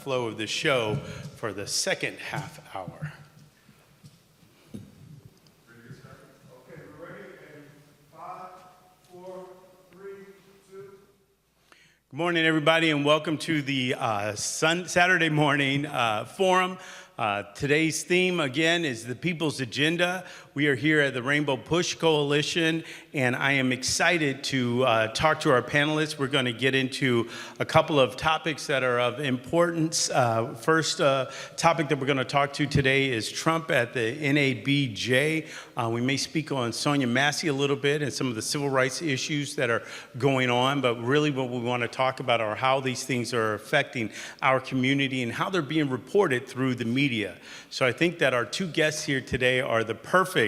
flow of the show for the second half hour. Okay, we're ready in 5, 4, 3, 2. Good morning, everybody, and welcome to the Saturday morning forum. Today's theme, again, is the People's Agenda. We are here at the Rainbow Push Coalition, and I am excited to talk to our panelists. We're going to get into a couple of topics that are of importance. First topic that we're going to talk to today is Trump at the NABJ. We may speak on Sonia Massey a little bit and some of the civil rights issues that are going on, but really what we want to talk about are how these things are affecting our community and how they're being reported through the media. So I think that our two guests here today are the perfect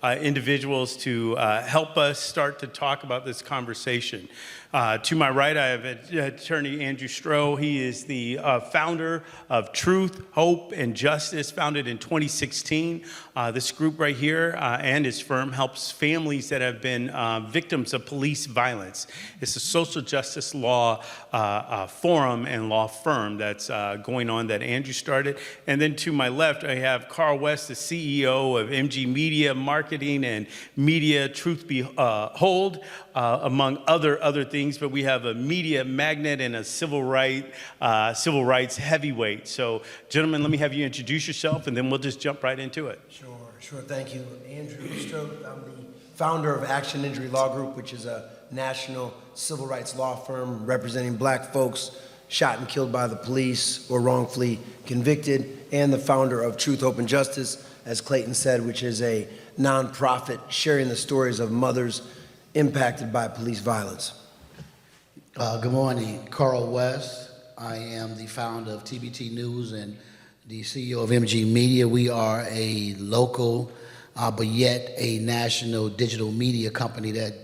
individuals to help us start to talk about this conversation. To my right, I have Attorney Andrew STROH. He is the founder of Truth, Hope, and Justice, founded in 2016. This group right here and his firm helps families that have been victims of police violence. It's a social justice law forum and law firm that's going on that Andrew started. And then to my left, I have Carl West, the CEO of MG Media Marketing and Media Truth Behold, among other things. But we have a media magnate and a civil rights heavyweight. So, gentlemen, let me have you introduce yourself, and then we'll just jump right into it. Sure. Thank you. Andrew STROH. I'm the founder of Action Injury Law Group, which is a national civil rights law firm representing black folks shot and killed by the police or wrongfully convicted, and the founder of Truth, Hope, and Justice, as Clayton said, which is a nonprofit sharing the stories of mothers impacted by police violence. Good morning, Carl West. I am the founder of TBT News and the CEO of MG Media. We are a local, but yet a national digital media company that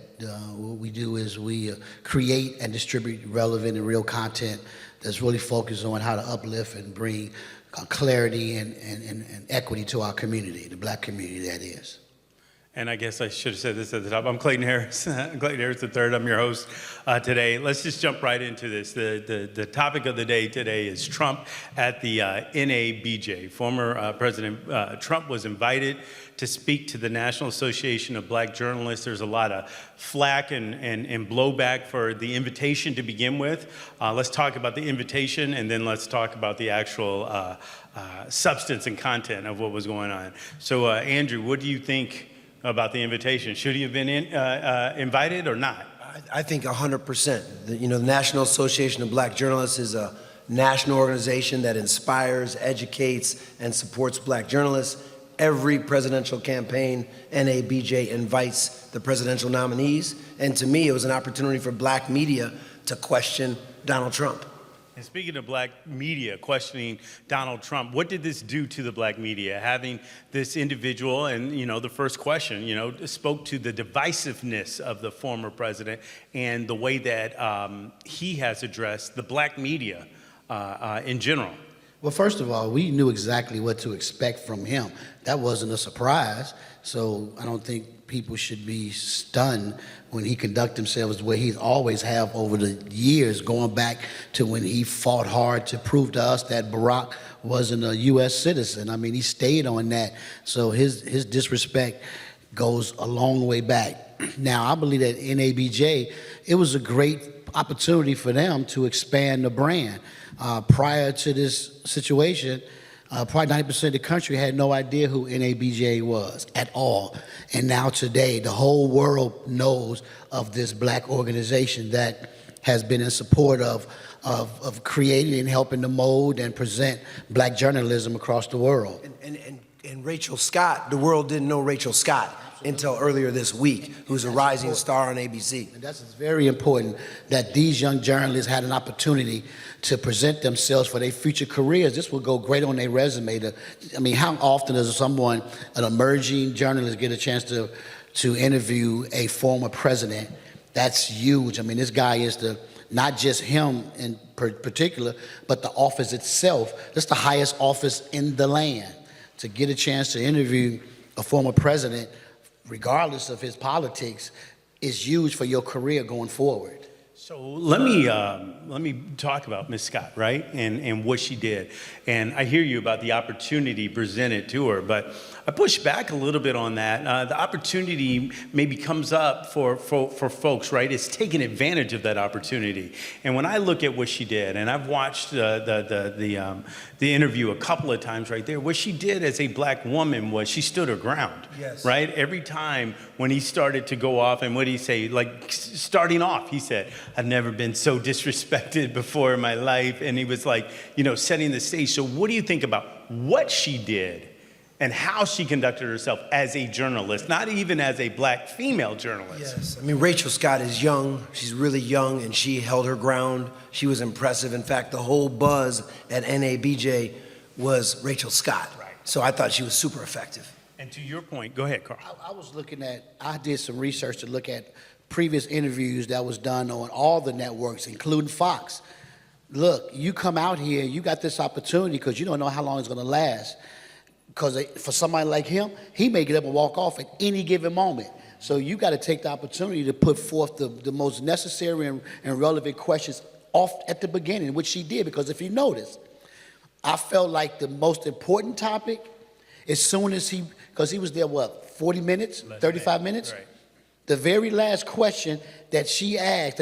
what we do is we create and distribute relevant and real content that's really focused on how to uplift and bring clarity and equity to our community, the black community that is. And I guess I should have said this at the top. I'm Clayton Harris. I'm Clayton Harris III. I'm your host today. Let's just jump right into this. The topic of the day today is Trump at the NABJ. Former President Trump was invited to speak to the National Association of Black Journalists. There's a lot of flack and blowback for the invitation to begin with. Let's talk about the invitation, and then let's talk about the actual substance and content of what was going on. So, Andrew, what do you think about the invitation? Should he have been invited or not? I think 100%. The National Association of Black Journalists is a national organization that inspires, educates, and supports black journalists. Every presidential campaign, NABJ invites the presidential nominees. And to me, it was an opportunity for black media to question Donald Trump. And speaking of black media questioning Donald Trump, what did this do to the black media? Having this individual, and the first question, spoke to the divisiveness of the former president and the way that he has addressed the black media in general. Well, first of all, we knew exactly what to expect from him. That wasn't a surprise. So I don't think people should be stunned when he conducts himself the way he's always have over the years, going back to when he fought hard to prove to us that Barack wasn't a U.S. citizen. I mean, he stayed on that. So his disrespect goes a long way back. Now, I believe that NABJ, it was a great opportunity for them to expand the brand. Prior to this situation, probably 90% of the country had no idea who NABJ was at all. And now today, the whole world knows of this black organization that has been in support of creating and helping to mold and present black journalism across the world. And Rachel Scott, the world didn't know Rachel Scott until earlier this week, who's a rising star on ABC. And that's very important that these young journalists had an opportunity to present themselves for their future careers. This will go great on their resume. How often does an emerging journalist get a chance to interview a former president? That's huge. This guy is not just him in particular, but the office itself. That's the highest office in the land. To get a chance to interview a former president, regardless of his politics, is huge for your career going forward. So let me talk about Ms. Scott, right, and what she did. And I hear you about the opportunity presented to her, but I push back a little bit on that. The opportunity maybe comes up for folks, right? It's taking advantage of that opportunity. And when I look at what she did, and I've watched the interview a couple of times right there, what she did as a black woman was she stood her ground, Yes. right? Every time when he started to go off, and what did he say? Like starting off, he said, "I've never been so disrespected before in my life," and he was like, setting the stage. So what do you think about what she did and how she conducted herself as a journalist, not even as a black female journalist? Yes, I mean, Rachel Scott is young. She's really young, and she held her ground. She was impressive. In fact, the whole buzz at NABJ was Rachel Scott. Right. So I thought she was super effective. And to your point, go ahead, Carl. I did some research to look at previous interviews that was done on all the networks, including Fox. Look, you come out here, you got this opportunity because you don't know how long it's going to last. Because for somebody like him, he may get up and walk off at any given moment. So you got to take the opportunity to put forth the most necessary and relevant questions off at the beginning, which she did. Because if you notice, I felt like the most important topic, as soon as because he was there, 40 minutes, 35 minutes? Right. The very last question that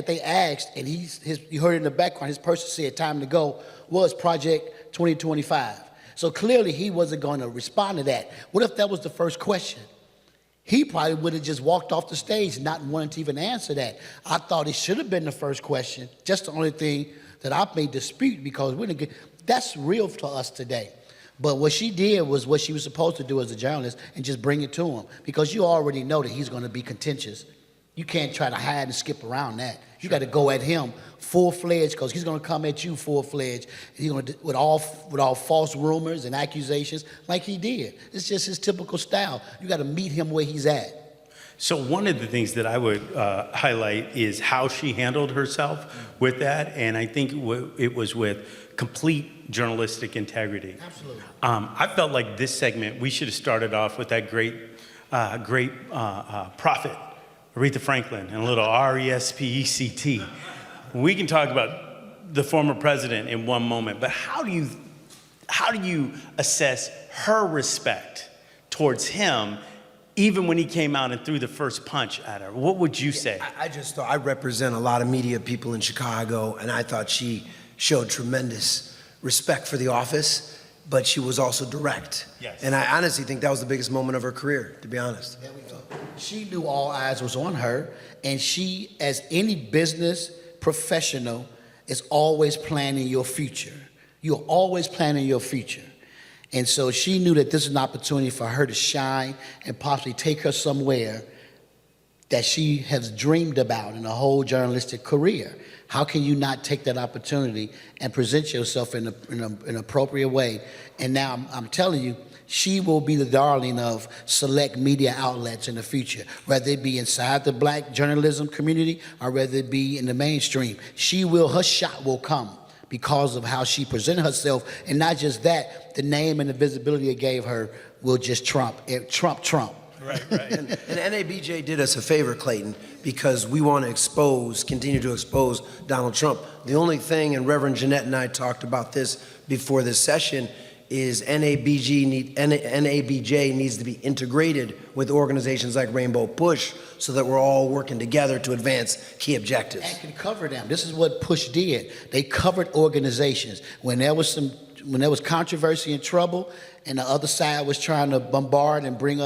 they asked, and you heard it in the background, his person said time to go, was Project 2025. So clearly he wasn't going to respond to that. What if that was the first question? He probably would have just walked off the stage not wanting to even answer that. I thought it should have been the first question. Just the only thing that I may dispute because that's real to us today. But what she did was what she was supposed to do as a journalist and just bring it to him because you already know that he's going to be contentious. You can't try to hide and skip around that. You got to go at him full-fledged because he's going to come at you full-fledged. He's going to with all false rumors and accusations like he did. It's just his typical style. You got to meet him where he's at. So one of the things that I would highlight is how she handled herself with that, and I think it was with complete journalistic integrity. Absolutely. I felt like this segment, we should have started off with that great prophet, Aretha Franklin, and a little R-E-S-P-E-C-T. We can talk about the former president in one moment, but how do you assess her respect towards him even when he came out and threw the first punch at her? What would you say? I just thought I represent a lot of media people in Chicago, and I thought she showed tremendous respect for the office, but she was also direct. Yes. And I honestly think that was the biggest moment of her career, to be honest. There we go. She knew all eyes was on her, and she, as any business professional, is always planning your future. You're always planning your future. And so she knew that this is an opportunity for her to shine and possibly take her somewhere that she has dreamed about in a whole journalistic career. How can you not take that opportunity and present yourself in an appropriate way? And now I'm telling you, she will be the darling of select media outlets in the future, whether it be inside the black journalism community or whether it be in the mainstream. Her shot will come because of how she presented herself. And not just that, the name and the visibility it gave her will just trump. Right. And NABJ did us a favor, Clayton, because we want to continue to expose Donald Trump. The only thing, and Reverend Jeanette and I talked about this before this session, is NABJ needs to be integrated with organizations like Rainbow Push so that we're all working together to advance key objectives. And can cover them. This is what Push did. They covered organizations. When there was controversy and trouble, and the other side was trying to bombard and bring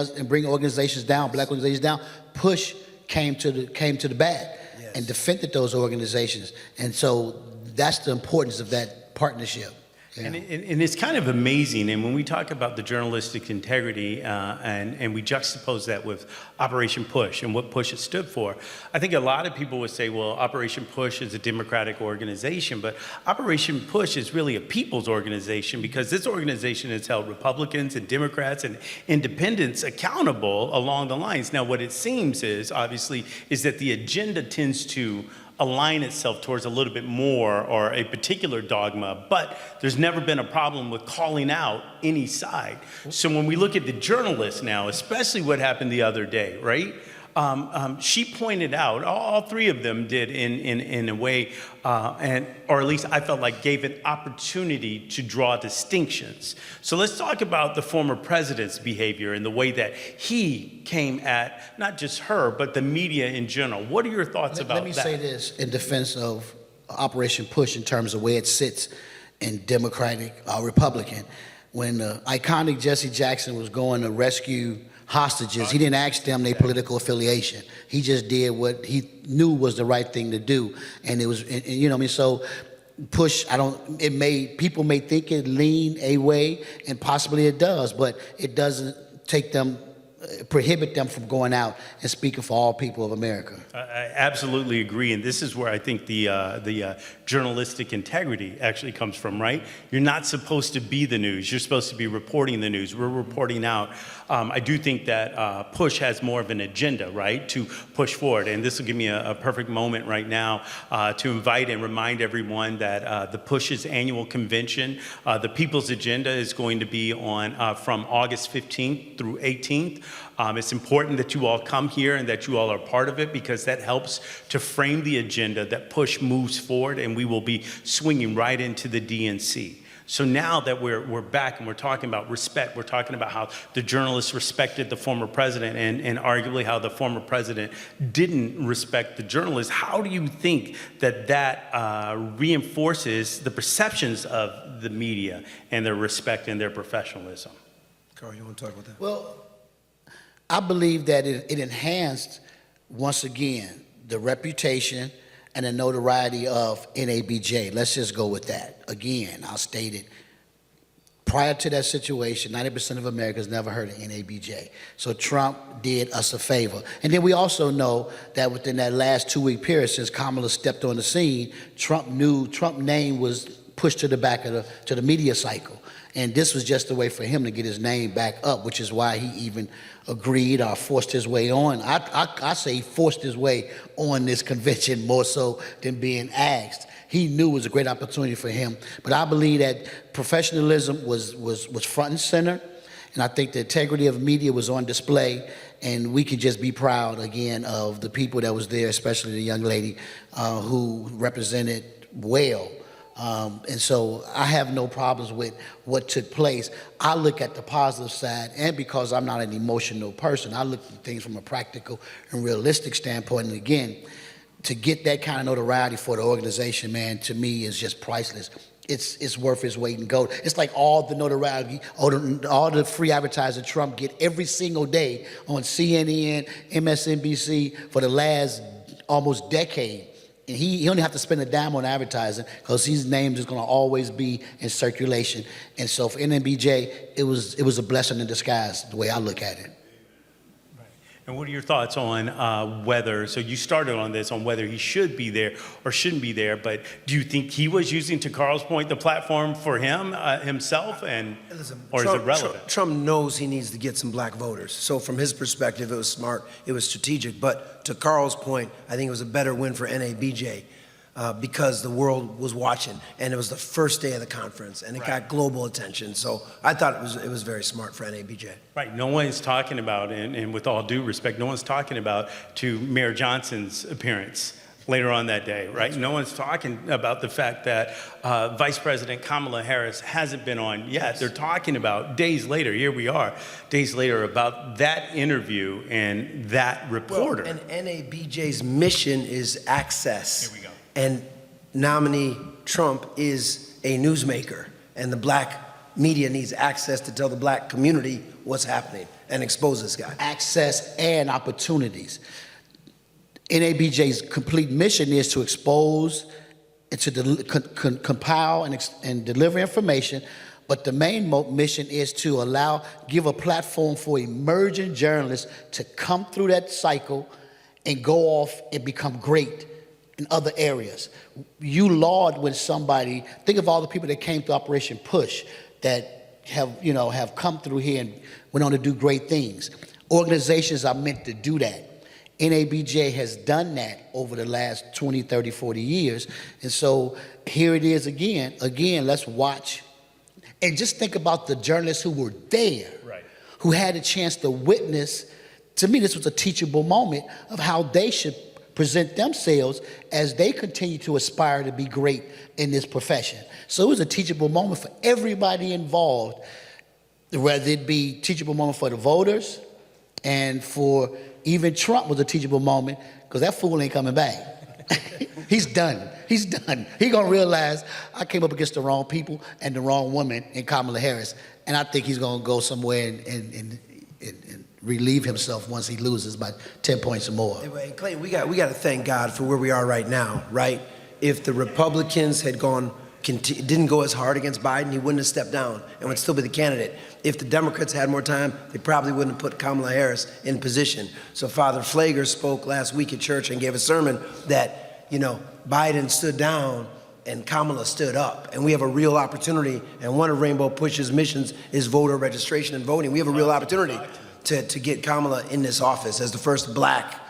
organizations down, black organizations down, Push came to the bat and defended those organizations. And so that's the importance of that partnership. Yeah. And it's kind of amazing, and when we talk about the journalistic integrity and we juxtapose that with Operation Push and what Push has stood for, I think a lot of people would say, well, Operation Push is a democratic organization, but Operation Push is really a people's organization because this organization has held Republicans and Democrats and independents accountable along the lines. Now, what it seems is, obviously, is that the agenda tends to align itself towards a little bit more or a particular dogma, but there's never been a problem with calling out any side. So when we look at the journalists now, especially what happened the other day, right? She pointed out, all three of them did in a way, or at least I felt like gave an opportunity to draw distinctions. So let's talk about the former president's behavior and the way that he came at not just her, but the media in general. What are your thoughts about that? Let me say this in defense of Operation Push in terms of where it sits in Democratic or Republican. When iconic Jesse Jackson was going to rescue hostages, he didn't ask them their political affiliation. He just did what he knew was the right thing to do. And it was, you know what I mean? So Push, people may think it lean a way, and possibly it does, but it doesn't prohibit them from going out and speaking for all people of America. I absolutely agree, and this is where I think the journalistic integrity actually comes from, right? You're not supposed to be the news. You're supposed to be reporting the news. We're reporting out. I do think that Push has more of an agenda, right, to push forward, and this will give me a perfect moment right now to invite and remind everyone that the Push's annual convention, the People's Agenda, is going to be on from August 15th through 18th. It's important that you all come here and that you all are part of it, because that helps to frame the agenda that Push moves forward, and we will be swinging right into the DNC. So now that we're back and we're talking about respect, we're talking about how the journalists respected the former president and arguably how the former president didn't respect the journalists. How do you think that reinforces the perceptions of the media and their respect and their professionalism? Carl, you want to talk about that? Well, I believe that it enhanced, once again, the reputation and the notoriety of NABJ. Let's just go with that. Again, I'll state it. Prior to that situation, 90% of Americans never heard of NABJ. So Trump did us a favor. And then we also know that within that last 2-week period since Kamala stepped on the scene, Trump's name was pushed to the back of the media cycle. And this was just a way for him to get his name back up, which is why he even agreed or forced his way on. I say he forced his way on this convention more so than being asked. He knew it was a great opportunity for him. But I believe that professionalism was front and center. And I think the integrity of media was on display. And we can just be proud, again, of the people that was there, especially the young lady who represented well. And so I have no problems with what took place. I look at the positive side, and because I'm not an emotional person, I look at things from a practical and realistic standpoint. And again, to get that kind of notoriety for the organization, man, to me is just priceless. It's worth its weight in gold. It's like all the notoriety, all the free advertising Trump get every single day on CNN, MSNBC for the last almost decade. And he only have to spend a dime on advertising because his name is going to always be in circulation. And so for NABJ, it was a blessing in disguise, the way I look at it. And what are your thoughts on whether, so you started on this, on whether he should be there or shouldn't be there, but do you think he was using, to Carl's point, the platform for himself, or is it relevant? Trump knows he needs to get some black voters. So from his perspective, it was smart, it was strategic. But to Carl's point, I think it was a better win for NABJ. Because the world was watching, and it was the first day of the conference, and it got global attention. So I thought it was very smart for NABJ. Right. No one's talking about, and with all due respect, no one's talking about to Mayor Johnson's appearance later on that day, right? No one's talking about the fact that Vice President Kamala Harris hasn't been on yet. They're talking about days later, here we are, days later, about that interview and that reporter. Well, and NABJ's mission is access. Here we go. And nominee Trump is a newsmaker, and the black media needs access to tell the black community what's happening and expose this guy. Access and opportunities. NABJ's complete mission is to expose, and to compile and deliver information, but the main mission is to give a platform for emerging journalists to come through that cycle and go off and become great in other areas. You laud when somebody, think of all the people that came through Operation Push that have come through here and went on to do great things. Organizations are meant to do that. NABJ has done that over the last 20, 30, 40 years. And so here it is again. Again, let's watch. And just think about the journalists who were there, who had a chance to witness to me, this was a teachable moment of how they should present themselves as they continue to aspire to be great in this profession. So it was a teachable moment for everybody involved, whether it be teachable moment for the voters, and for even Trump was a teachable moment, because that fool ain't coming back. He's done. He's done. He gonna realize I came up against the wrong people and the wrong woman in Kamala Harris, and I think he's gonna go somewhere and relieve himself once he loses by 10 points or more. Anyway, Clay, we got to thank God for where we are right now, right? If the Republicans had didn't go as hard against Biden, he wouldn't have stepped down and would still be the candidate. If the Democrats had more time, they probably wouldn't have put Kamala Harris in position. So Father Flager spoke last week at church and gave a sermon that, you know, Biden stood down and Kamala stood up. And we have a real opportunity, and one of Rainbow Push's missions is voter registration and voting. We have a real opportunity to get Kamala in this office as the first black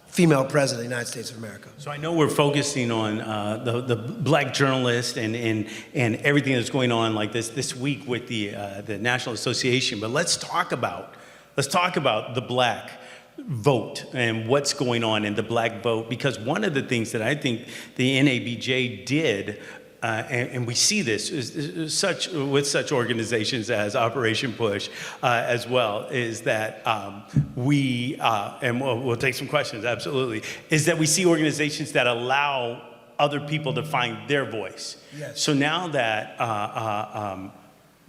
female president of the United States of America. So I know we're focusing on the black journalist and everything that's going on like this week with the National Association, but let's talk about the black vote and what's going on in the black vote, because one of the things that I think the NABJ did, and we see this with such organizations as Operation Push as well, is that and we'll take some questions, absolutely, is that we see organizations that allow other people to find their voice. Yes. So now that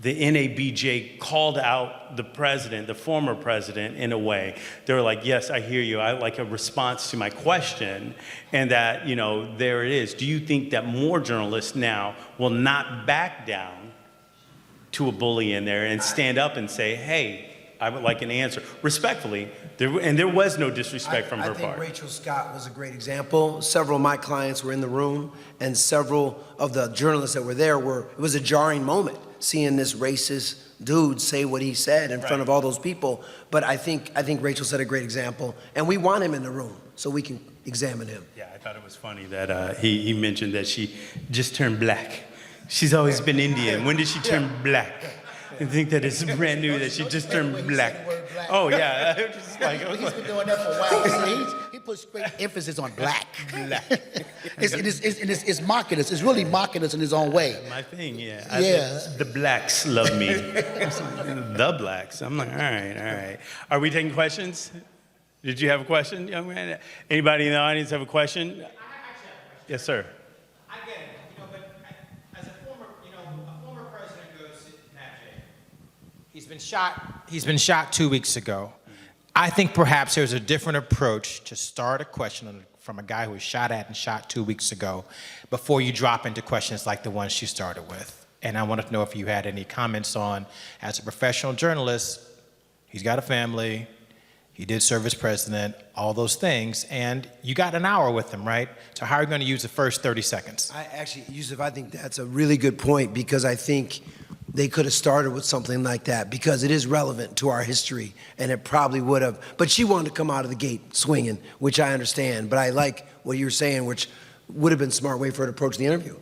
the NABJ called out the president, the former president, in a way, they were like, yes, I hear you. I like a response to my question, and that, you know, there it is. Do you think that more journalists now will not back down to a bully in there and stand up and say, hey, I would like an answer respectfully? There was no disrespect from her I think part. Rachel Scott was a great example. Several of my clients were in the room, and several of the journalists that were there it was a jarring moment seeing this racist dude say what he said in front of all those people. But I think Rachel set a great example, and we want him in the room so we can examine him. Yeah, I thought it was funny that he mentioned that she just turned black. She's always been Indian. When did she turn black? I think that it's brand new that she just turned black. Oh yeah, just like, He's been doing that for a while. He puts great emphasis on black. It's mocking us. It's really mocking us in his own way. my thing, yeah. The blacks love me. The blacks. I'm like, all right. Are we taking questions? Did you have a question, young man? Anybody in the audience have a question? I actually have a question. Yes, sir. I get it, but as a former president goes to NABJ. He's been shot 2 weeks ago. I think perhaps there's a different approach to start a question from a guy who was shot at and shot 2 weeks ago before you drop into questions like the ones you started with. And I wanted to know if you had any comments on, as a professional journalist, he's got a family, he did serve as president, all those things, and you got an hour with him, right? So how are you going to use the first 30 seconds? Yusuf, I think that's a really good point, because I think they could have started with something like that, because it is relevant to our history, and it probably would have. But she wanted to come out of the gate swinging, which I understand. But I like what you're saying, which would have been a smart way for her to approach the interview.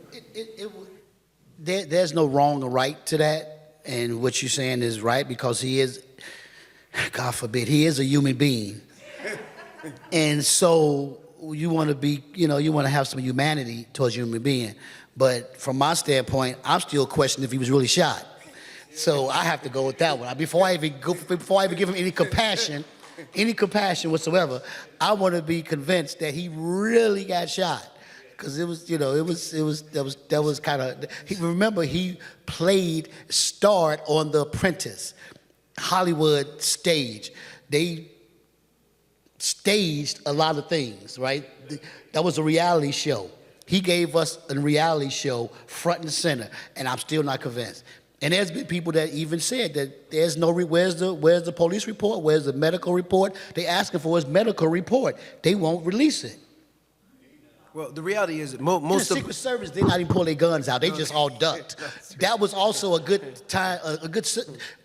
There's no wrong or right to that, and what you're saying is right, because he is, God forbid, he is a human being. And so you want to be, you want to have some humanity towards a human being. But from my standpoint, I'm still questioning if he was really shot. So I have to go with that one. Before I even give him any compassion whatsoever, I want to be convinced that he really got shot. Because it was kind of, remember, he starred on The Apprentice, Hollywood stage. They staged a lot of things, right? That was a reality show. He gave us a reality show front and center, and I'm still not convinced. And there's been people that even said that there's no, where's the police report? Where's the medical report? They asking for his medical report. They won't release it. Well, the reality is that The most of Secret Service did not even pull their guns out. They just all ducked. That was also a good time,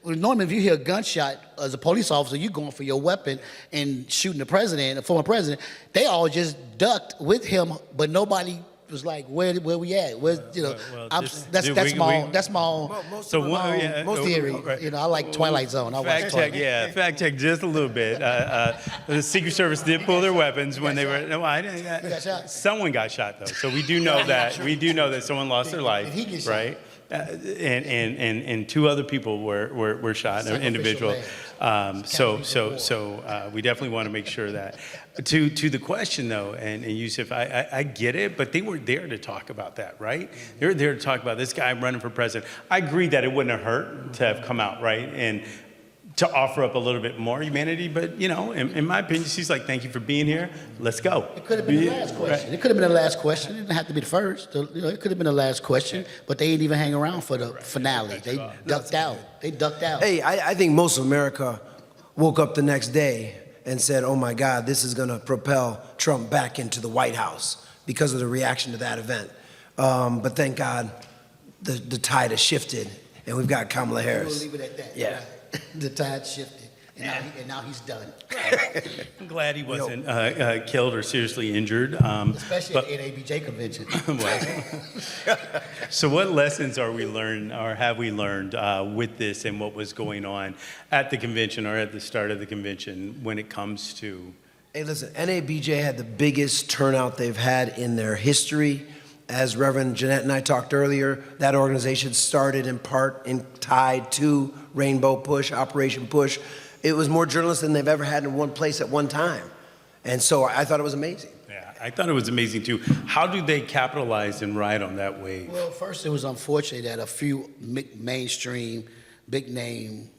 normally if you hear a gunshot as a police officer, you're going for your weapon and shooting the president, the former president. They all just ducked with him, but nobody was like, where we at? Where's, you know, well, I'm, just- that's dude, that's we- my we- own, that's my own So one, yeah, most theory. right. You know, I like Twilight Zone. I watch Fact check, Twilight. yeah, fact check just a little bit. The Secret Service did pull their weapons when they were. No, I didn't. got shot? Someone got shot though, so we do know that. We do know that someone lost their life, Did he get shot? right? And two other people were shot, Sacrificial individual. lambs. So we definitely want to make sure that. To the question though, and Yusuf, I get it, but they were there to talk about that, right? They were there to talk about this guy running for president. I agree that it wouldn't have hurt to have come out, right? And to offer up a little bit more humanity, but you know, in my opinion, she's like, thank you for being here. Let's go. It could have been the last question. It could have been the last question. It didn't have to be the first. You know, it could have been the last question, but they didn't even hang around for the finale. They ducked out. They ducked out. Hey, I think most of America woke up the next day and said, oh my God, this is going to propel Trump back into the White House because of the reaction to that event. But thank God the tide has shifted and we've got Kamala Harris. We'll leave it at that. Yeah. The tide shifted, and now he's done. I'm glad he wasn't killed or seriously injured. Especially but- at NABJ convention. So what lessons are we learned or have we learned with this and what was going on at the convention or at the start of the convention when it comes to? Hey, listen, NABJ had the biggest turnout they've had in their history. As Reverend Jeanette and I talked earlier, that organization started in part tied to Rainbow Push, Operation Push. It was more journalists than they've ever had in one place at one time. And so I thought it was amazing. Yeah, I thought it was amazing too. How do they capitalize and ride on that wave? Well, first, it was unfortunate that a few mainstream, big-name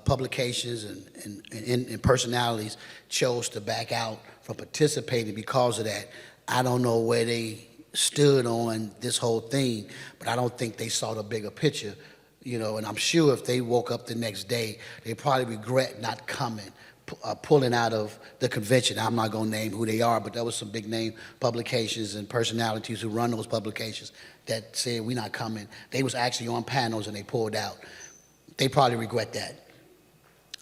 publications and personalities chose to back out from participating because of that. I don't know where they stood on this whole thing, but I don't think they saw the bigger picture, you know, and I'm sure if they woke up the next day, they probably regret not coming, pulling out of the convention. I'm not going to name who they are, but there was some big name publications and personalities who run those publications that said, we're not coming. They was actually on panels and they pulled out. They probably regret that.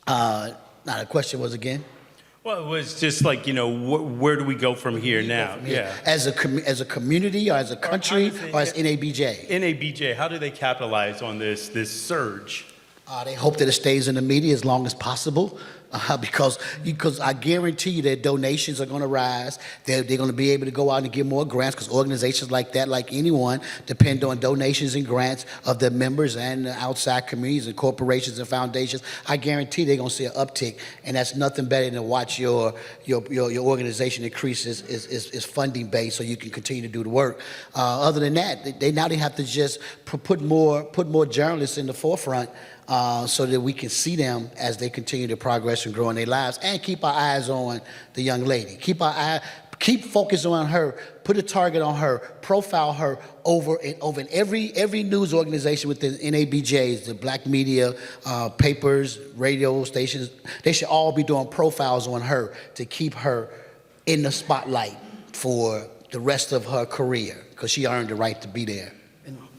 Now the question was again? Well, it was just like, you know, where do we go from here now? Yeah. As a community or as a country or as NABJ? NABJ, how do they capitalize on this surge? They hope that it stays in the media as long as possible because I guarantee you that donations are going to rise. They're going to be able to go out and get more grants because organizations like that, like anyone, depend on donations and grants of their members and the outside communities and corporations and foundations. I guarantee they're going to see an uptick, and that's nothing better than to watch your organization increase its funding base so you can continue to do the work. Other than that, they have to just put more journalists in the forefront. So that we can see them as they continue to progress and grow in their lives, and keep our eyes on the young lady. Keep focus on her. Put a target on her. Profile her over in every news organization within NABJs, the black media, papers, radio stations. They should all be doing profiles on her to keep her in the spotlight for the rest of her career, because she earned the right to be there.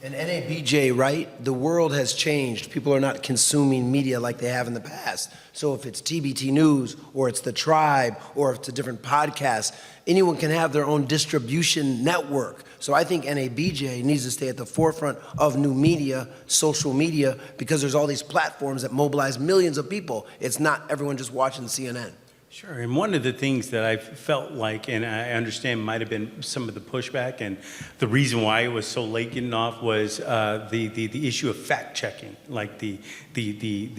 And NABJ, right? The world has changed. People are not consuming media like they have in the past. So if it's TBT News or it's The Tribe or if it's a different podcast, anyone can have their own distribution network. So I think NABJ needs to stay at the forefront of new media, social media, because there's all these platforms that mobilize millions of people. It's not everyone just watching CNN. Sure, and one of the things that I felt like, and I understand might have been some of the pushback, and the reason why it was so late getting off was the issue of fact checking, like the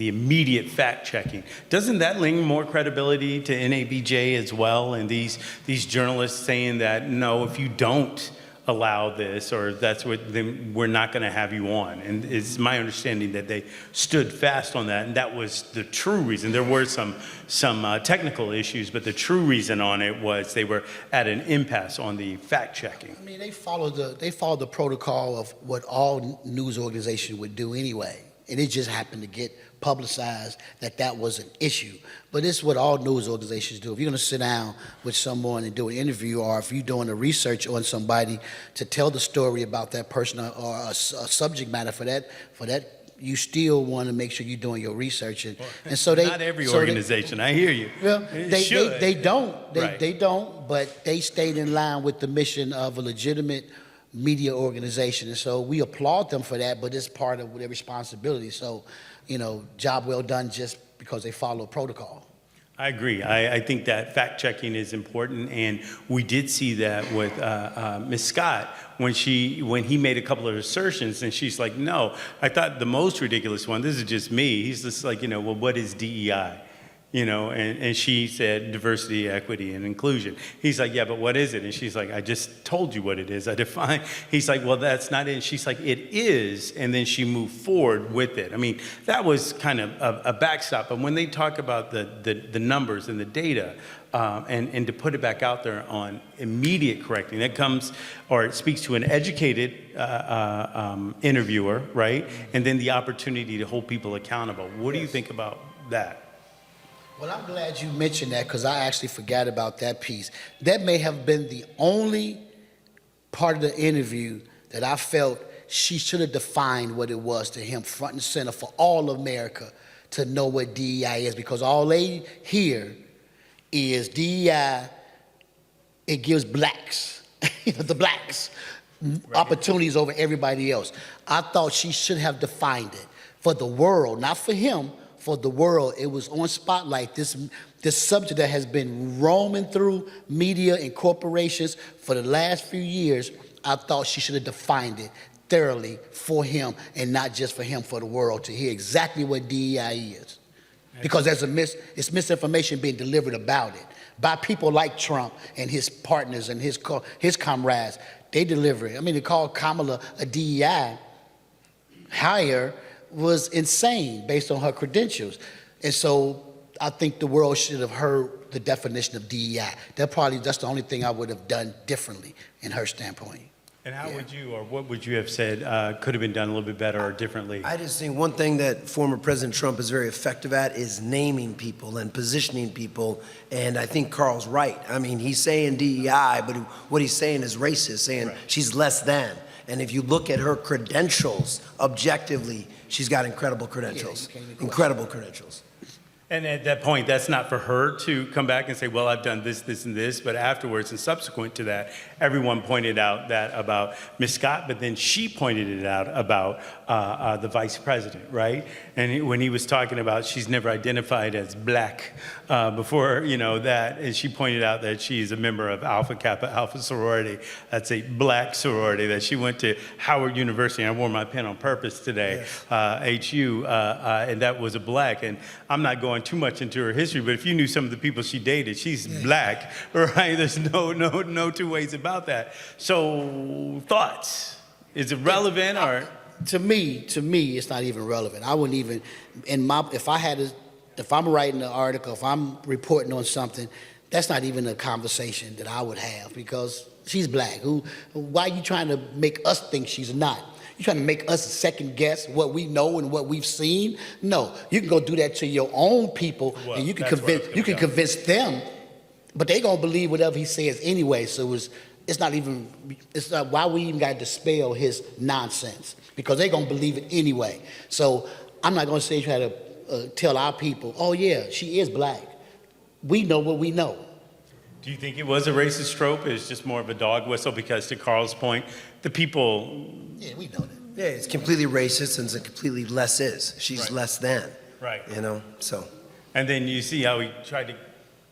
immediate fact checking. Doesn't that lend more credibility to NABJ as well, and these journalists saying that no, if you don't allow this, or that's what, then we're not going to have you on. And it's my understanding that they stood fast on that, and that was the true reason. There were some technical issues, but the true reason on it was they were at an impasse on the fact checking. I mean, they followed the protocol of what all news organizations would do anyway, and it just happened to get publicized that was an issue. But it's what all news organizations do. If you're going to sit down with someone and do an interview, or if you're doing a research on somebody to tell the story about that person or a subject matter for that you still want to make sure you're doing your research. And so they... Not every so they- organization, I hear you. well, It they should. don't. Right. They don't, but they stayed in line with the mission of a legitimate media organization. And so we applaud them for that, but it's part of their responsibility. So, job well done just because they follow protocol. I agree. I think that fact checking is important, and we did see that with Ms. Scott when he made a couple of assertions, and she's like, "No." I thought the most ridiculous one. This is just me. He's just like, well, what is DEI? And she said diversity, equity, and inclusion. He's like, yeah, but what is it? And she's like, I just told you what it is. I defined. He's like, well, that's not it. And she's like, it is. And then she moved forward with it. I mean, that was kind of a backstop. But when they talk about the numbers and the data, and to put it back out there on immediate correcting, that comes, or it speaks to an educated interviewer, right? And then the opportunity to hold people accountable. What do you think about that? Well, I'm glad you mentioned that because I actually forgot about that piece. That may have been the only part of the interview that I felt she should have defined what it was to him, front and center for all of America to know what DEI is, because all they hear is DEI, it gives blacks, the blacks, opportunities over everybody else. I thought she should have defined it for the world, not for him, for the world. It was on Spotlight, this subject that has been roaming through media and corporations for the last few years. I thought she should have defined it thoroughly for him, and not just for him, for the world to hear exactly what DEI is. Because there's it's misinformation being delivered about it by people like Trump and his partners and his comrades. They deliver it. I mean, to call Kamala a DEI hire was insane based on her credentials. And so I think the world should have heard the definition of DEI. That's the only thing I would have done differently in her standpoint. And how would you, or what would you have said could have been done a little bit better or differently? I just think one thing that former President Trump is very effective at is naming people and positioning people, and I think Carl's right. I mean, he's saying DEI, but what he's saying is racist, saying she's less than. And if you look at her credentials objectively, she's got incredible credentials, incredible credentials. And at that point, that's not for her to come back and say, well, I've done this, this, and this. But afterwards and subsequent to that, everyone pointed out that about Ms. Scott, but then she pointed it out about the vice president, right? And when he was talking about she's never identified as black before, that, and she pointed out that she's a member of Alpha Kappa Alpha sorority. That's a black sorority that she went to Howard University. I wore my pen on purpose today, HU, and that was a black. And I'm not going too much into her history, but if you knew some of the people she dated, she's black, right? There's no two ways about that. So thoughts? Is it relevant or? To me, it's not even relevant. I wouldn't even, if I'm writing an article, if I'm reporting on something, that's not even a conversation that I would have, because she's black. Why are you trying to make us think she's not? You trying to make us second guess what we know and what we've seen? No, you can go do that to your own people, and you can convince them, but they gonna believe whatever he says anyway. So it's not why we even got to dispel his nonsense, because they gonna believe it anyway. So I'm not gonna say try to tell our people, oh yeah, she is black. We know what we know. Do you think it was a racist trope? It's just more of a dog whistle because, to Carl's point, the people. Yeah, we know that. Yeah, it's completely racist, and it's completely less is. She's less than. Right. So. And then you see how he tried to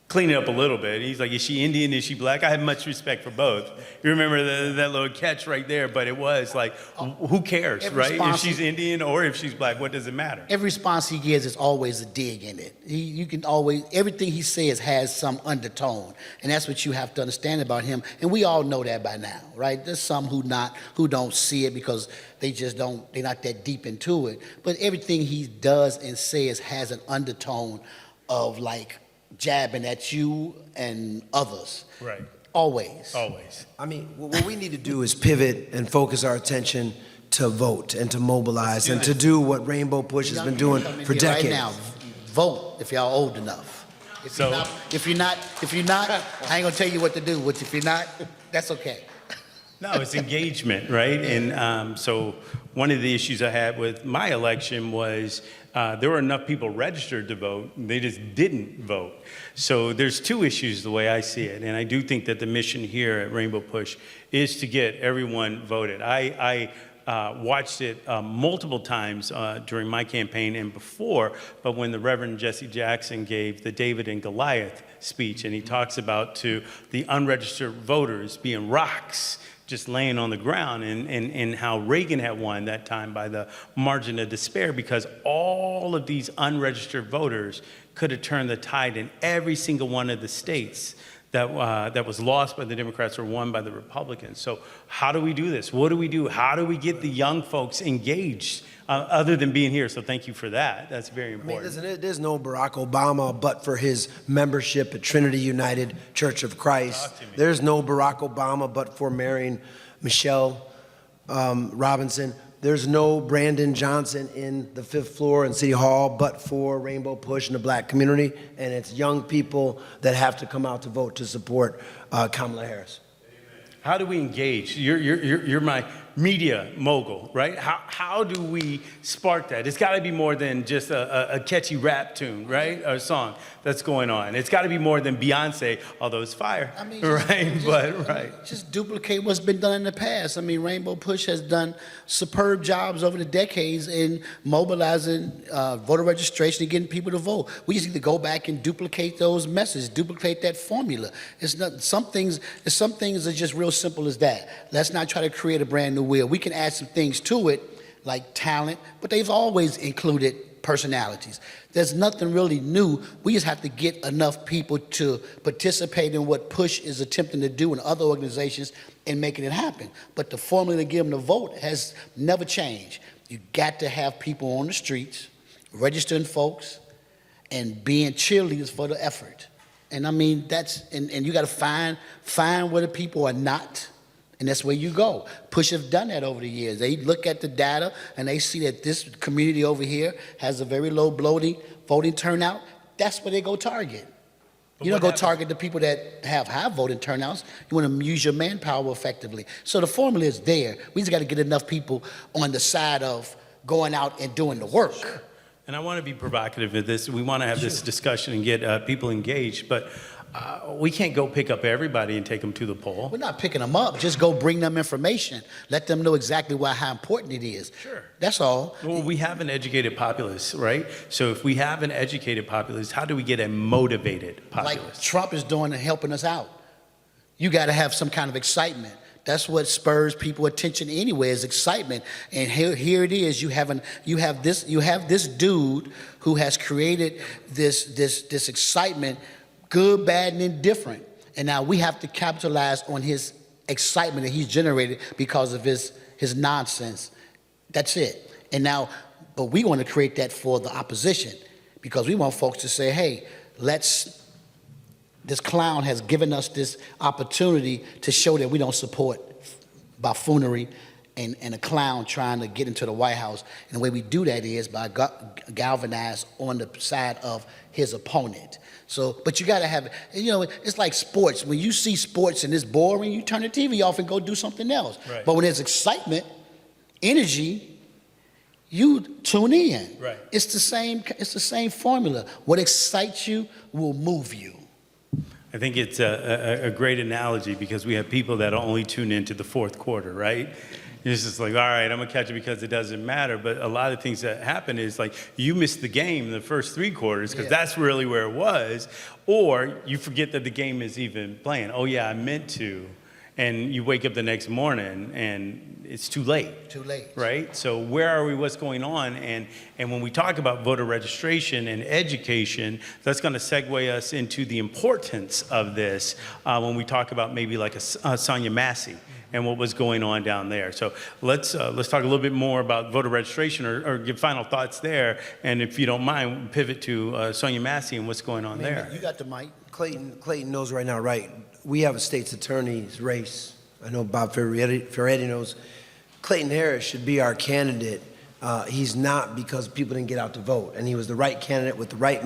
clean it up a little bit. He's like, is she Indian? Is she black? I have much respect for both. You remember that little catch right there, but it was like, who cares, right? If she's Indian or if she's black, what does it matter? Every response he gives is always a dig in it. You can always, everything he says has some undertone, and that's what you have to understand about him. And we all know that by now, right? There's some who don't see it because they're not that deep into it. But everything he does and says has an undertone of like jabbing at you and others. Right. Always. Always. I mean, what we need to do is pivot and focus our attention to vote and to mobilize and to do what Rainbow Push has been doing for decades. Right now, vote if y'all old enough. If you're not, I ain't gonna tell you what to do. If you're not, that's okay. No, it's engagement, right? And so one of the issues I had with my election was there were enough people registered to vote, they just didn't vote. So there's two issues the way I see it, and I do think that the mission here at Rainbow Push is to get everyone voted. I watched it multiple times during my campaign and before, but when the Reverend Jesse Jackson gave the David and Goliath speech, and he talks about to the unregistered voters being rocks, just laying on the ground, and how Reagan had won that time by the margin of despair because all of these unregistered voters could have turned the tide in every single one of the states that was lost by the Democrats or won by the Republicans. So how do we do this? What do we do? How do we get the young folks engaged other than being here? So thank you for that. That's very important. Listen, there's no Barack Obama but for his membership at Trinity United Church of Christ. Talk to me. There's no Barack Obama but for marrying Michelle Robinson. There's no Brandon Johnson in the 5th floor in City Hall but for Rainbow Push and the black community. And it's young people that have to come out to vote to support Kamala Harris. How do we engage? You're my media mogul, right? How do we spark that? It's got to be more than just a catchy rap tune, right? Or a song that's going on. It's got to be more than Beyonce, although it's fire, I mean, just duplicate what's been done in the past. I mean, Rainbow Push has done superb jobs over the decades in mobilizing voter registration and getting people to vote. We just need to go back and duplicate those messages, duplicate that formula. It's not some things are just real simple as that. Let's not try to create a brand new wheel. We can add some things to it, like talent, but they've always included personalities. There's nothing really new. We just have to get enough people to participate in what Push is attempting to do in other organizations and making it happen. But the formula to get them to vote has never changed. You got to have people on the streets, registering folks, and being cheerleaders for the effort. And I mean, and you got to find where the people are not, and that's where you go. Push have done that over the years. They look at the data and they see that this community over here has a very low voting turnout. That's where they go target. You don't go target the people that have high voting turnouts. You want to use your manpower effectively. So the formula is there. We just got to get enough people on the side of going out and doing the work. Sure. And I want to be provocative with this. We want to have this discussion and get people engaged, but we can't go pick up everybody and take them to the poll. We're not picking them up. Just go bring them information. Let them know exactly how important it is. Sure. That's all. Well, we have an educated populace, right? So if we have an educated populace, how do we get a motivated populace? Like Trump is doing and helping us out. You got to have some kind of excitement. That's what spurs people attention anyway, is excitement. And here it is. You have this dude who has created this excitement, good, bad, and indifferent. And now we have to capitalize on his excitement that he's generated because of his nonsense. That's it. And now, but we want to create that for the opposition because we want folks to say, hey, this clown has given us this opportunity to show that we don't support buffoonery and a clown trying to get into the White House. And the way we do that is by galvanize on the side of his opponent. So, but you got to have, it's like sports. When you see sports and it's boring, you turn the TV off and go do something else. Right. But when there's excitement, energy, you tune in. Right. It's the same formula. What excites you will move you. I think it's a great analogy because we have people that only tune into the fourth quarter, right? It's just like, all right, I'm going to catch it because it doesn't matter. But a lot of things that happen is like you miss the game in the first 3 quarters because that's really where it was. Or you forget that the game is even playing. Oh, yeah, I meant to. And you wake up the next morning and it's too late. Too late. Right? So where are we? What's going on? And when we talk about voter registration and education, that's going to segue us into the importance of this when we talk about maybe like a Sonia Massey and what was going on down there. So let's talk a little bit more about voter registration or give final thoughts there. And if you don't mind, pivot to Sonia Massey and what's going on there. You got the mic. Clayton knows right now, right? We have a state's attorney's race. I know Bob Ferretti knows. Clayton Harris should be our candidate. He's not because people didn't get out to vote. And he was the right candidate with the right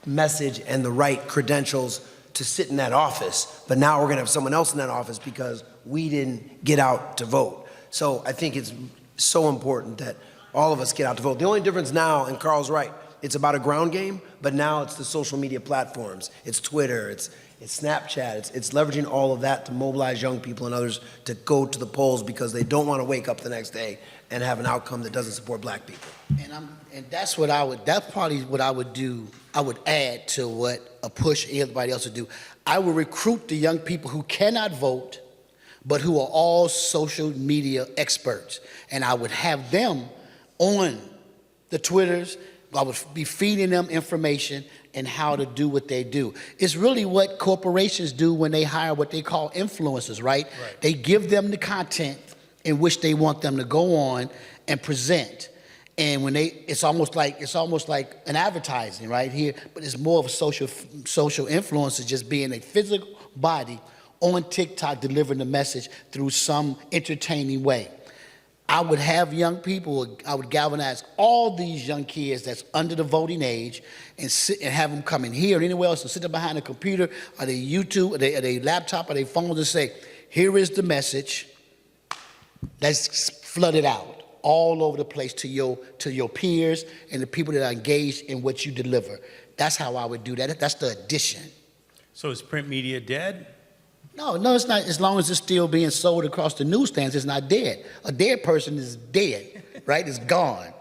message and the right credentials to sit in that office, but now we're going to have someone else in that office because we didn't get out to vote. So I think it's so important that all of us get out to vote. The only difference now, and Carl's right, it's about a ground game, but now it's the social media platforms. It's Twitter, it's Snapchat, it's leveraging all of that to mobilize young people and others to go to the polls because they don't want to wake up the next day and have an outcome that doesn't support black people. And that's probably what I would do. I would add to what a push everybody else would do. I would recruit the young people who cannot vote, but who are all social media experts. And I would have them on the Twitters. I would be feeding them information and how to do what they do. It's really what corporations do when they hire what they call influencers, right? They give them the content in which they want them to go on and present. And when it's almost like an advertising right here, but it's more of a social influencer, just being a physical body on TikTok delivering the message through some entertaining way. I would have young people, I would galvanize all these young kids that's under the voting age and have them come in here or anywhere else and sit there behind a computer or their YouTube or their laptop or their phones and say, here is the message. Let's flood it out all over the place to your peers and the people that are engaged in what you deliver. That's how I would do that. That's the addition. So is print media dead? No, it's not. As long as it's still being sold across the newsstands, it's not dead. A dead person is dead, right? It's gone.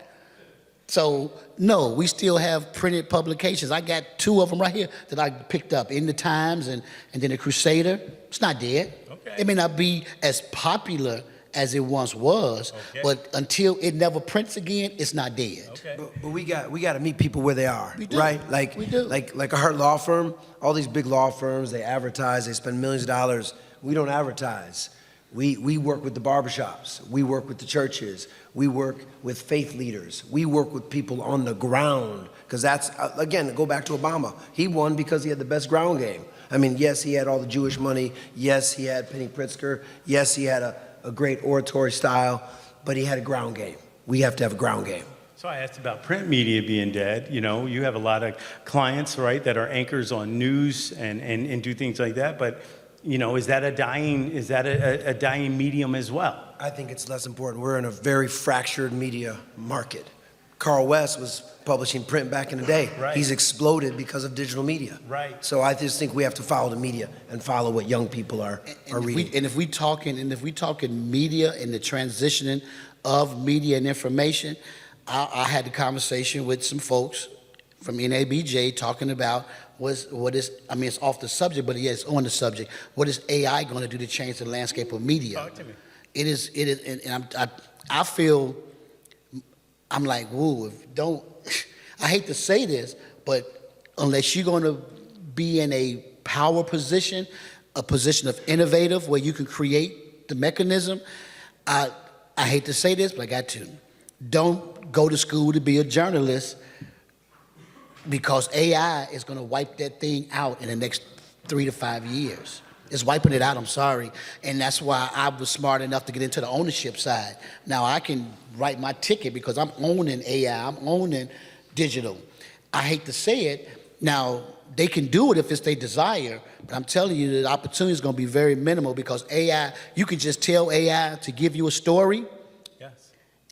So, no, we still have printed publications. I got 2 of them right here that I picked up, in the Times and then the Crusader. It's not dead. Okay. It may not be as popular as it once was, but until it never prints again, it's not dead. Okay. But we got to meet people where they are, We do. right? Like We do. Like our law firm, all these big law firms, they advertise, they spend millions of dollars. We don't advertise. We work with the barbershops. We work with the churches. We work with faith leaders. We work with people on the ground, because that's, again, go back to Obama. He won because he had the best ground game. I mean, yes, he had all the Jewish money. Yes, he had Penny Pritzker. Yes, he had a great oratory style, but he had a ground game. We have to have a ground game. So I asked about print media being dead. You know, you have a lot of clients, right, that are anchors on news and do things like that. But, you know, is that a dying medium as well? I think it's less important. We're in a very fractured media market. Carl West was publishing print back in the day. Right. He's exploded because of digital media. Right. So I just think we have to follow the media and follow what young people are reading. If we talking media and the transitioning of media and information, I had a conversation with some folks from NABJ talking about what is, I mean, it's off the subject, but yeah, it's on the subject. What is AI going to do to change the landscape of media? Talk to me. It is, and I feel, I'm like, woo, I hate to say this, but unless you're going to be in a power position, a position of innovative where you can create the mechanism, I hate to say this, but I got to. Don't go to school to be a journalist, because AI is going to wipe that thing out in the next 3 to 5 years. It's wiping it out, I'm sorry. And that's why I was smart enough to get into the ownership side. Now I can write my ticket because I'm owning AI, I'm owning digital. I hate to say it. Now, they can do it if it's their desire, but I'm telling you the opportunity is going to be very minimal, because AI, you can just tell AI to give you a story,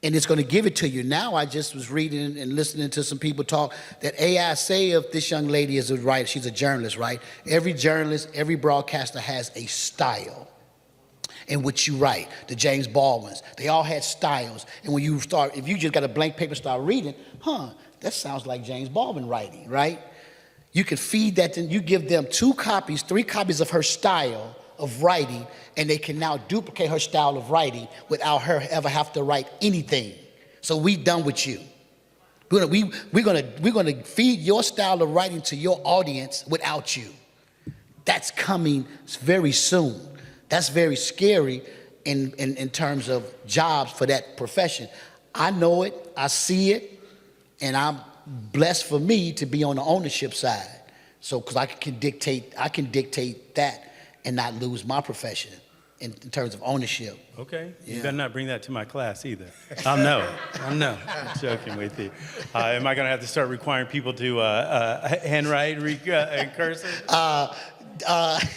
and it's going to give it to you. Now, I just was reading and listening to some people talk that AI say if this young lady is a writer, she's a journalist, right? Every journalist, every broadcaster has a style in which you write. The James Baldwins, they all had styles. And when you start, if you just got a blank paper, start reading, that sounds like James Baldwin writing, right? You can feed that, you give them 2 copies, 3 copies of her style of writing, and they can now duplicate her style of writing without her ever have to write anything. So we done with you. We're gonna feed your style of writing to your audience without you. That's coming very soon. That's very scary in terms of jobs for that profession. I know it, I see it, and I'm blessed for me to be on the ownership side. So, because I can dictate that and not lose my profession in terms of ownership. Okay. You Yeah. better not bring that to my class either. I'm joking with you. Am I going to have to start requiring people to handwrite cursive?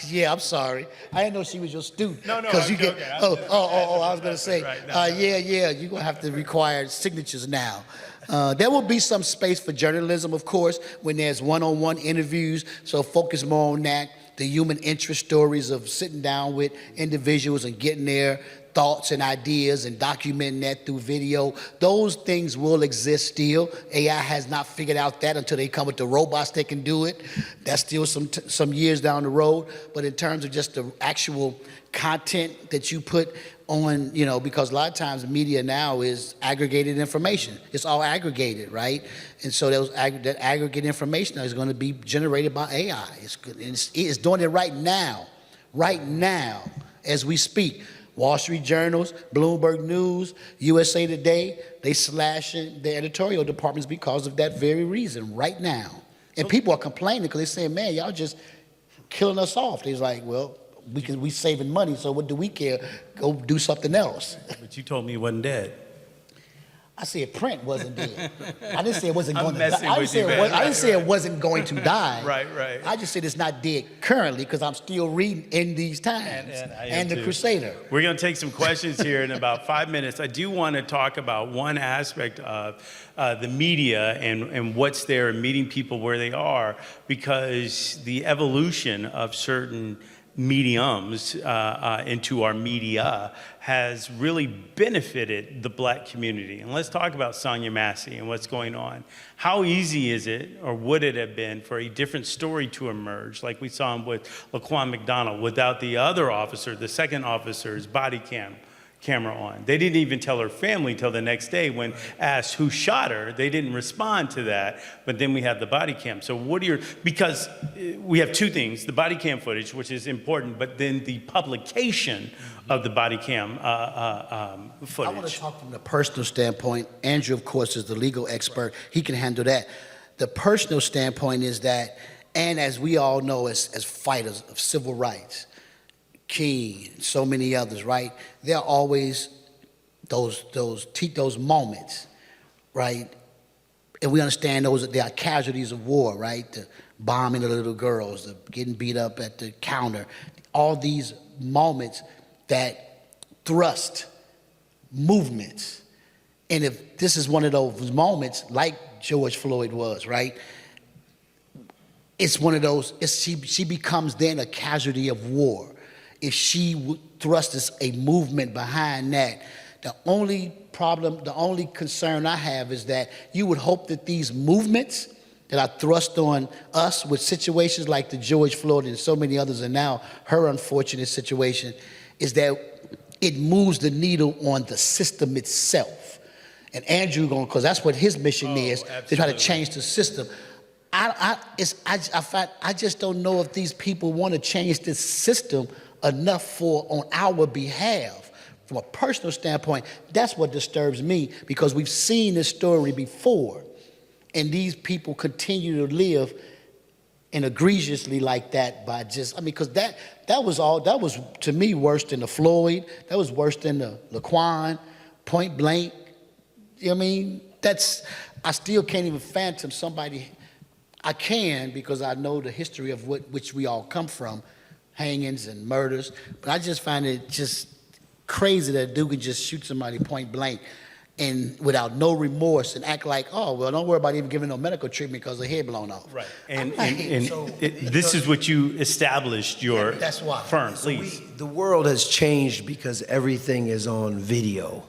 Yeah, I'm sorry. I didn't know she was your student. No, no, 'Cause I'm you get, joking. I was gonna say, Right, no, yeah, you're gonna have to require signatures now. There will be some space for journalism, of course, when there's one-on-one interviews, so focus more on that, the human interest stories of sitting down with individuals and getting their thoughts and ideas and documenting that through video. Those things will exist still. AI has not figured out that until they come with the robots that can do it. That's still some years down the road. But in terms of just the actual content that you put on, because a lot of times media now is aggregated information. It's all aggregated, right? And so that aggregate information is going to be generated by AI. It's doing it right now as we speak. Wall Street Journals, Bloomberg News, USA Today, they slashing their editorial departments because of that very reason right now. And people are complaining because they're saying, man, y'all just killing us off. They're like, well, we saving money, so what do we care? Go do something else. But you told me he wasn't dead. I said print wasn't dead. I didn't say it wasn't I'm going to die. messing I with didn't you, say man. I didn't say it wasn't going to die. Right. I just said it's not dead currently because I'm still reading In These Times And I am and The too. Crusader. We're going to take some questions here in about 5 minutes. I do want to talk about one aspect of the media and what's there and meeting people where they are, because the evolution of certain mediums into our media has really benefited the Black community. And let's talk about Sonia Massey and what's going on. How easy is it, or would it have been, for a different story to emerge, like we saw with Laquan McDonald, without the other officer, the second officer's body camera on? They didn't even tell her family till the next day when asked who shot her. They didn't respond to that, but then we have the body cam. So because we have two things, the body cam footage, which is important, but then the publication of the body cam footage. I want to talk from the personal standpoint. Andrew, of course, is the legal expert. He can handle that. The personal standpoint is that, and as we all know as fighters of civil rights, King, and so many others, right? There are always those moments, right? And we understand they are casualties of war, right? The bombing of the little girls, the getting beat up at the counter, all these moments that thrust movements. And if this is one of those moments, like George Floyd was, right? It's one of those, she becomes then a casualty of war. If she thrusts a movement behind that, the only concern I have is that you would hope that these movements that are thrust on us with situations like the George Floyd and so many others, and now her unfortunate situation, is that it moves the needle on the system itself. And Andrew because that's what his mission is, to try to change the system. I just don't know if these people want to change this system enough on our behalf. From a personal standpoint, that's what disturbs me, because we've seen this story before, and these people continue to live and egregiously like that by because that was to me worse than the Floyd, that was worse than the Laquan, point blank. You know what I mean? I still can't even phantom somebody. I can, because I know the history of which we all come from, hangings and murders, but I just find it just crazy that a dude could just shoot somebody point blank and without no remorse and act like, oh, well, don't worry about even giving no medical treatment because their head blown off. Right. And this is what you established your That's why. firm, please. The world has changed because everything is on video.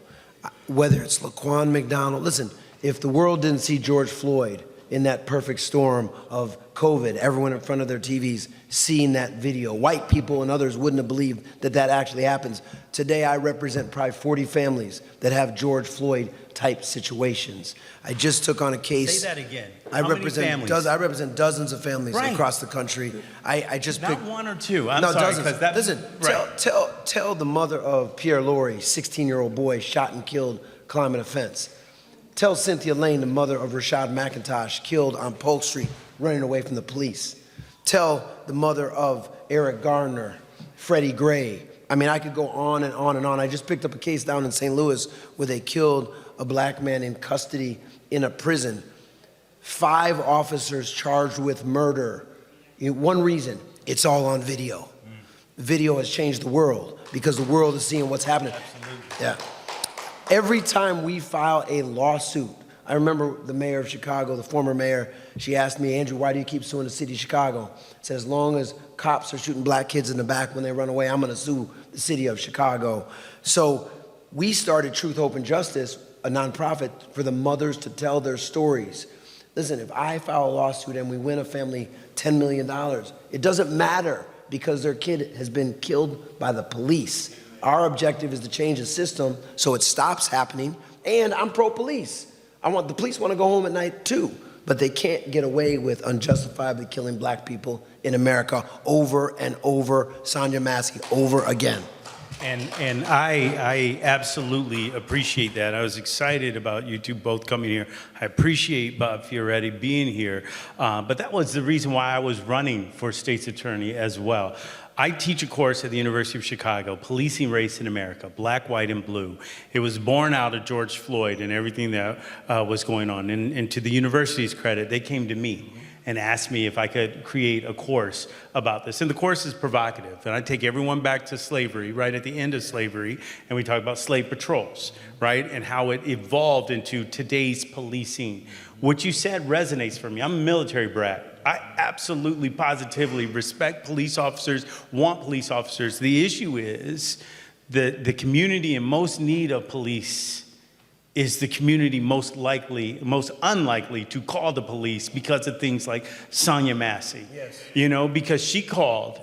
Whether it's Laquan McDonald, listen, if the world didn't see George Floyd in that perfect storm of COVID, everyone in front of their TVs seeing that video, white people and others wouldn't have believed that actually happens. Today, I represent probably 40 families that have George Floyd type situations. I just took on a case. Say that again. I How many represent families? I represent dozens of families Right. across the country. I just Not picked one or two. I'm no, sorry, dozens. because that. Listen, right. tell the mother of Pierre Laurie, 16-year-old boy shot and killed climbing a fence. Tell Cynthia Lane, the mother of Rashad McIntosh, killed on Polk Street, running away from the police. Tell the mother of Eric Garner, Freddie Gray. I mean, I could go on and on and on. I just picked up a case down in St. Louis where they killed a black man in custody in a prison. 5 officers charged with murder. One reason, It's all on video. Video has changed the world because the world is seeing what's happening. Absolutely. Yeah. Every time we file a lawsuit, I remember the mayor of Chicago, the former mayor, she asked me, Andrew, why do you keep suing the city of Chicago? I said, as long as cops are shooting black kids in the back when they run away, I'm gonna sue the city of Chicago. So we started Truth, Hope, and Justice, a nonprofit for the mothers to tell their stories. Listen, if I file a lawsuit and we win a family $10 million, it doesn't matter because their kid has been killed by the police. Our objective is to change the system so it stops happening, and I'm pro-police. The police want to go home at night too, but they can't get away with unjustifiably killing black people in America over and over, Sonia Massey, over again. And I absolutely appreciate that. I was excited about you two both coming here. I appreciate Bob Fioretti being here. But that was the reason why I was running for state's attorney as well. I teach a course at the University of Chicago, Policing Race in America, Black, White, and Blue. It was born out of George Floyd and everything that was going on. And to the university's credit, they came to me and asked me if I could create a course about this. And the course is provocative. And I take everyone back to slavery, right at the end of slavery, and we talk about slave patrols, right? And how it evolved into today's policing. What you said resonates for me. I'm a military brat. I absolutely, positively respect police officers, want police officers. The issue is that the community in most need of police is the community most unlikely to call the police because of things like Sonia Massey. Yes. You know, because she called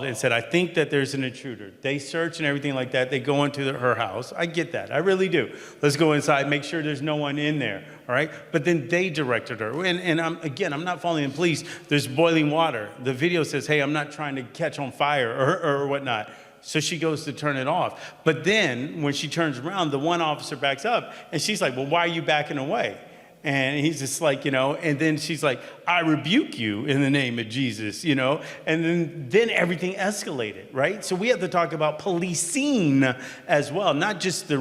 and said, I think that there's an intruder. They search and everything like that. They go into her house. I get that. I really do. Let's go inside, make sure there's no one in there, all right? But then they directed her. And I'm not following the police. There's boiling water. The video says, hey, I'm not trying to catch on fire or whatnot. So she goes to turn it off. But then when she turns around, the one officer backs up and she's like, well, why are you backing away? And he's just like, you know, and then she's like, I rebuke you in the name of Jesus, you know, and then everything escalated, right? So we have to talk about policing as well, not just the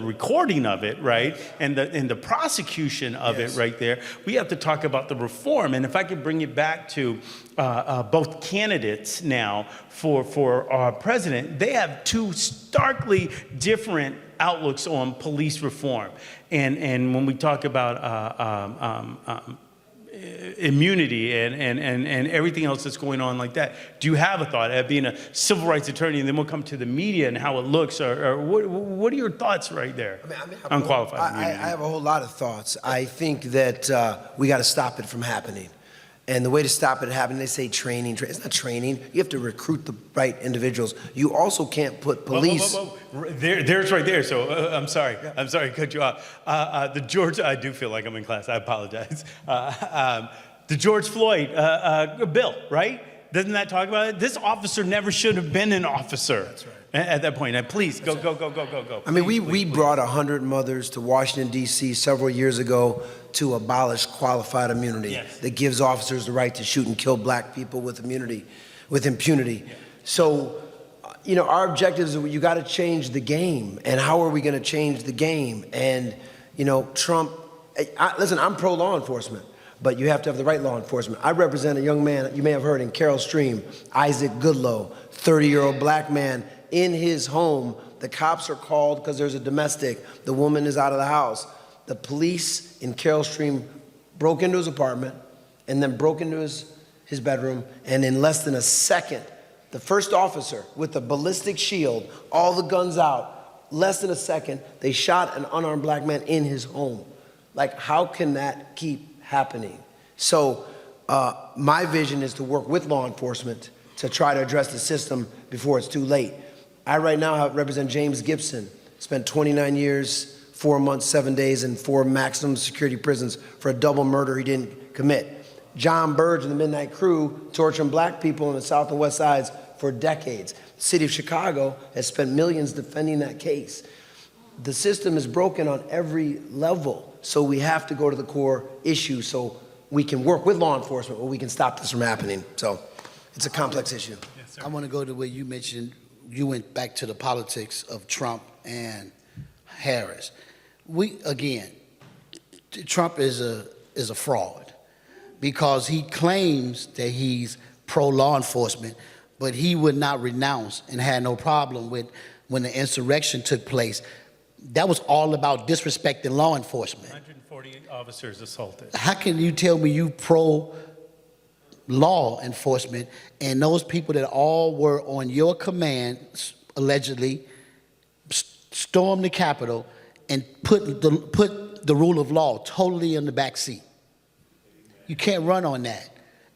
recording of it, right, and the prosecution of it right there. We have to talk about the reform. And if I could bring it back to both candidates now for our president, they have two starkly different outlooks on police reform. And when we talk about immunity and everything else that's going on like that, do you have a thought of being a civil rights attorney, and then we'll come to the media and how it looks, or what are your thoughts right there? Unqualified immunity. I have a whole lot of thoughts. I think that we got to stop it from happening. And the way to stop it happening, they say training. It's not training. You have to recruit the right individuals. You also can't put police. Whoa. There's right there. So I'm sorry. I'm sorry to cut you off. I do feel like I'm in class. I apologize. The George Floyd bill, right? Doesn't that talk about it? This officer never should have been an officer. That's right. At that point. Now, please, go. I mean, we brought 100 mothers to Washington, D.C. several years ago to abolish qualified immunity that gives officers the right to shoot and kill black people with impunity. Yeah. So, you know, our objective is you got to change the game. And how are we going to change the game? And, you know, Trump, listen, I'm pro-law enforcement, but you have to have the right law enforcement. I represent a young man, you may have heard in Carroll Stream, Isaac Goodloe, 30-year-old black man in his home. The cops are called because there's a domestic. The woman is out of the house. The police in Carroll Stream broke into his apartment and then broke into his bedroom, and in less than a second, the first officer with the ballistic shield, all the guns out, less than a second, they shot an unarmed black man in his home. Like, how can that keep happening? So my vision is to work with law enforcement to try to address the system before it's too late. I right now represent James Gibson, spent 29 years, 4 months, 7 days in 4 maximum security prisons for a double murder he didn't commit. John Burge and the Midnight Crew torturing black people on the South and West Sides for decades. The city of Chicago has spent millions defending that case. The system is broken on every level, so we have to go to the core issue so we can work with law enforcement where we can stop this from happening. So it's a complex issue. Yes, sir. I want to go to where you mentioned, you went back to the politics of Trump and Harris. Trump is a fraud because he claims that he's pro-law enforcement, but he would not renounce and had no problem with when the insurrection took place. That was all about disrespecting law enforcement. 140 officers assaulted. How can you tell me you pro-law enforcement and those people that all were on your command, allegedly, stormed the Capitol and put the rule of law totally in the back seat? You can't run on that.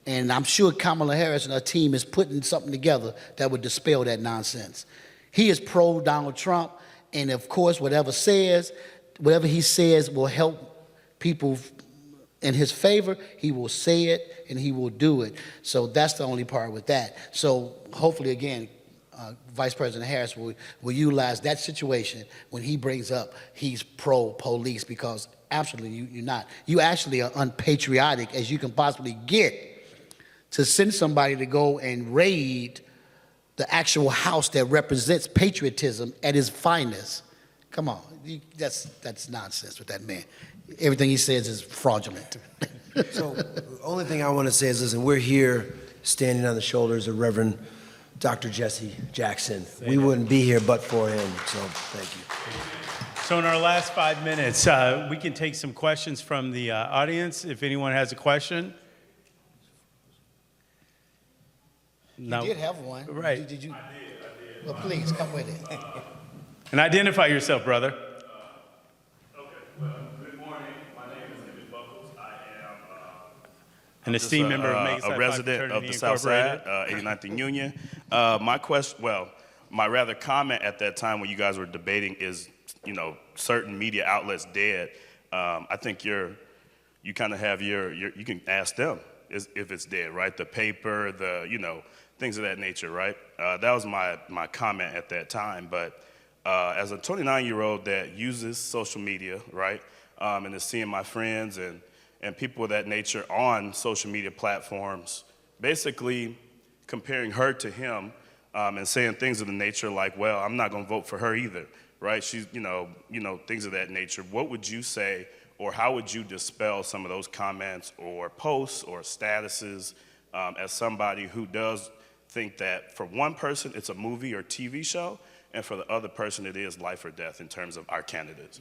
And I'm sure Kamala Harris and her team is putting something together that would dispel that nonsense. He is pro-Donald Trump, and of course, whatever he says will help people in his favor, he will say it and he will do it. So that's the only part with that. So hopefully, again, Vice President Harris will utilize that situation when he brings up he's pro-police, because absolutely you're not. You actually are unpatriotic as you can possibly get to send somebody to go and raid the actual house that represents patriotism at its finest. Come on, that's nonsense with that man. Everything he says is fraudulent. So the only thing I want to say is, listen, we're here standing on the shoulders of Reverend Dr. Jesse Jackson. We wouldn't be here but for him, so thank you. So in our last 5 minutes, we can take some questions from the audience if anyone has a question. No. You did have one. Right. Did you? I did. Well, please, come with it. And identify yourself, brother. Okay, well, good morning. My name is David Buckles. I am An esteemed member of Mega Psi a Phi resident of Fraternity the South Side, Incorporated. 89th and Union. My question, my rather comment at that time when you guys were debating is, certain media outlets dead. I think you kind of have you can ask them if it's dead, right? The paper, things of that nature, right? That was my comment at that time. But as a 29-year-old that uses social media, right, and is seeing my friends and people of that nature on social media platforms, basically comparing her to him and saying things of the nature like, well, I'm not going to vote for her either, right? She's, things of that nature. What would you say, or how would you dispel some of those comments or posts or statuses as somebody who does think that for one person it's a movie or TV show, and for the other person it is life or death in terms of our candidates?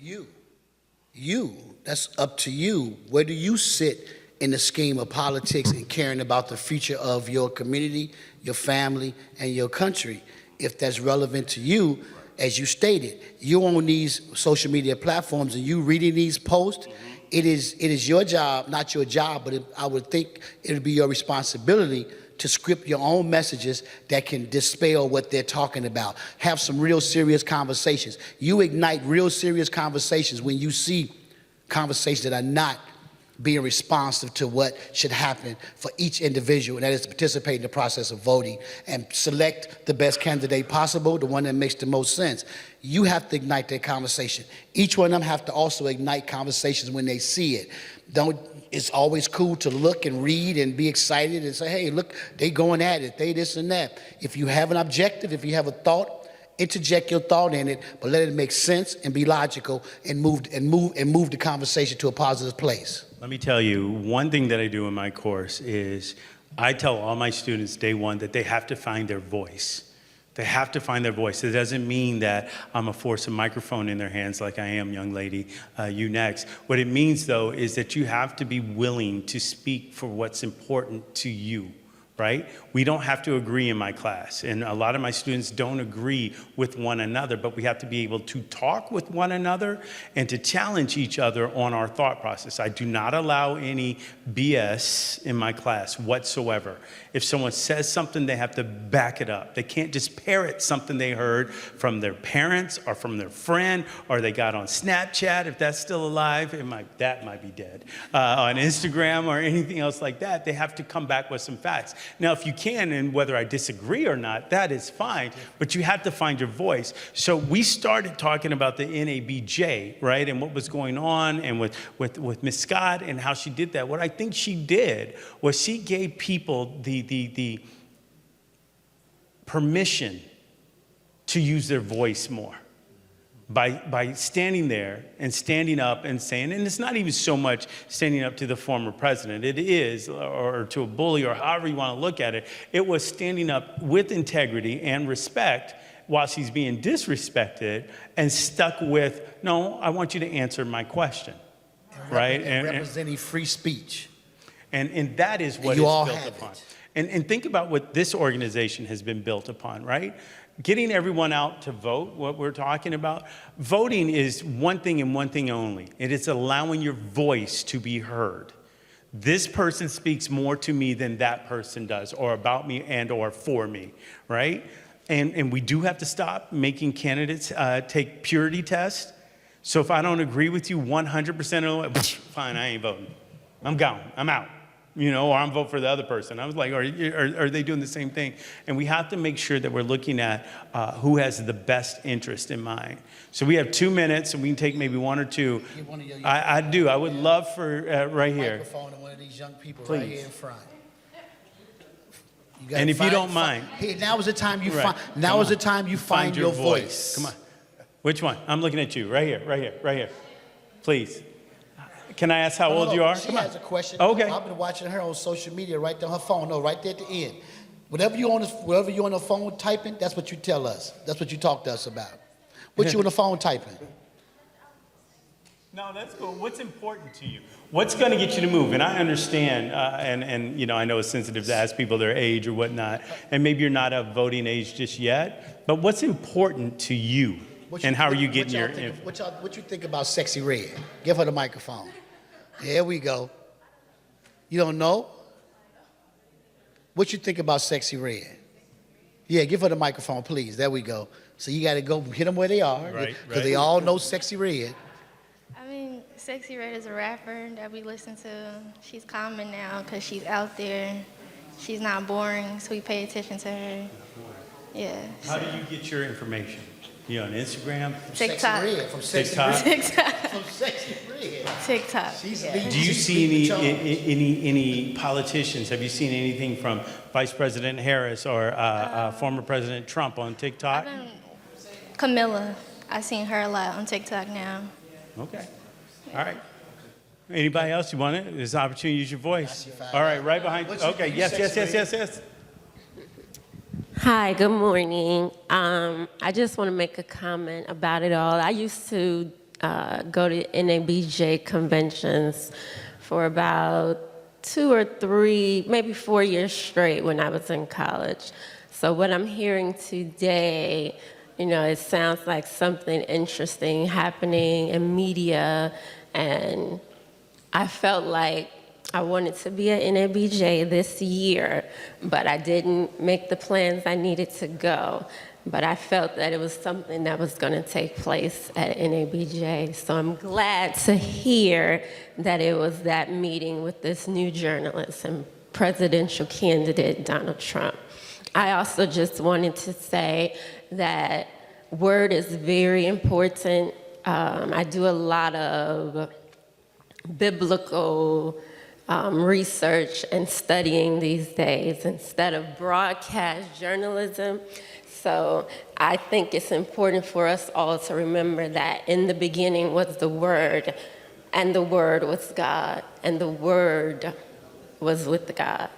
That's up to you. Where do you sit in the scheme of politics and caring about the future of your community, your family, and your country? If that's relevant to you, as you stated, you're on these social media platforms and you reading these posts, it is your job, not your job, but I would think it would be your responsibility to script your own messages that can dispel what they're talking about. Have some real serious conversations. You ignite real serious conversations when you see conversations that are not being responsive to what should happen for each individual, and that is to participate in the process of voting and select the best candidate possible, the one that makes the most sense. You have to ignite that conversation. Each one of them have to also ignite conversations when they see it. It's always cool to look and read and be excited and say, hey, look, they going at it, they this and that. If you have an objective, if you have a thought, interject your thought in it, but let it make sense and be logical and move the conversation to a positive place. Let me tell you, one thing that I do in my course is I tell all my students day one that they have to find their voice. They have to find their voice. It doesn't mean that I'm a force a microphone in their hands like I am, young lady, you next. What it means, though, is that you have to be willing to speak for what's important to you, right? We don't have to agree in my class, and a lot of my students don't agree with one another, but we have to be able to talk with one another and to challenge each other on our thought process. I do not allow any BS in my class whatsoever. If someone says something, they have to back it up. They can't just parrot something they heard from their parents or from their friend, or they got on Snapchat, if that's still alive. That might be dead. On Instagram or anything else like that. They have to come back with some facts. Now, if you can, and whether I disagree or not, that is fine, but you have to find your voice. So we started talking about the NABJ, right, and what was going on, and with Ms. Scott and how she did that. What I think she did was she gave people the permission to use their voice more. by standing there and standing up and saying, and it's not even so much standing up to the former president, it is, or to a bully, or however you want to look at it, it was standing up with integrity and respect whilst he's being disrespected and stuck with, no, I want you to answer my question, right? And representing free speech. And that is what you it's all built have upon. it. And think about what this organization has been built upon, right? Getting everyone out to vote, what we're talking about. Voting is one thing and one thing only. It is allowing your voice to be heard. This person speaks more to me than that person does, or about me and or for me, right? And we do have to stop making candidates take purity tests. So if I don't agree with you 100% of the way, fine, I ain't voting. I'm gone, I'm out. You know, or I'm voting for the other person. I was like, are they doing the same thing? And we have to make sure that we're looking at who has the best interest in mind. So we have 2 minutes, and we can take maybe one or two. I do. I would love for right here. Microphone to one of these young people Please. right here in front. And if you don't mind. Hey, now is the time you Right. find. Now Come is the on. time you find your voice. Come on. Which one? I'm looking at you. Right here. Right here. Right here. Please. Can I ask how old you are? She Come on. has a question. Okay. I've been watching her on social media right there on her phone. No, right there at the end. Whatever you're on the phone typing, that's what you tell us. That's what you talk to us about. What you on the phone typing? No, that's cool. What's important to you? What's going to get you to move? And I understand, and you know, I know it's sensitive to ask people their age or whatnot, and maybe you're not of voting age just yet, but what's important to you? And how are you getting your info? What you think about Sexy Red? Give her the microphone. There we go. You don't know? What you think about Sexy Red? Yeah, give her the microphone, please. There we go. So you got to go hit them where they are. Right, Because right. they all know Sexy Red. I mean, Sexy Red is a rapper that we listen to. She's common now because she's out there. She's not boring, so we pay attention to her. Yeah. How do you get your information? You on Instagram? TikTok. Sexy Red. From Sexy TikTok? Red. TikTok. From Sexy Red. TikTok. She's yeah. leading. Do you She's see leading the charge. any politicians? Have you seen anything from Vice President Harris or former President Trump on TikTok? Camilla. I seen her a lot on TikTok now. Okay. All right. Anybody else? You want it? There's an opportunity to use your voice. All right, right behind you. Okay, yes. Hi, good morning. I just want to make a comment about it all. I used to go to NABJ conventions for about 2 or 3, maybe 4 years straight when I was in college. So what I'm hearing today, you know, it sounds like something interesting happening in media, and I felt like I wanted to be at NABJ this year, but I didn't make the plans I needed to go. But I felt that it was something that was going to take place at NABJ. So I'm glad to hear that it was that meeting with this new journalist and presidential candidate, Donald Trump. I also just wanted to say that word is very important. I do a lot of biblical research and studying these days instead of broadcast journalism. So I think it's important for us all to remember that in the beginning was the Word, and the Word was God, and the Word was with God.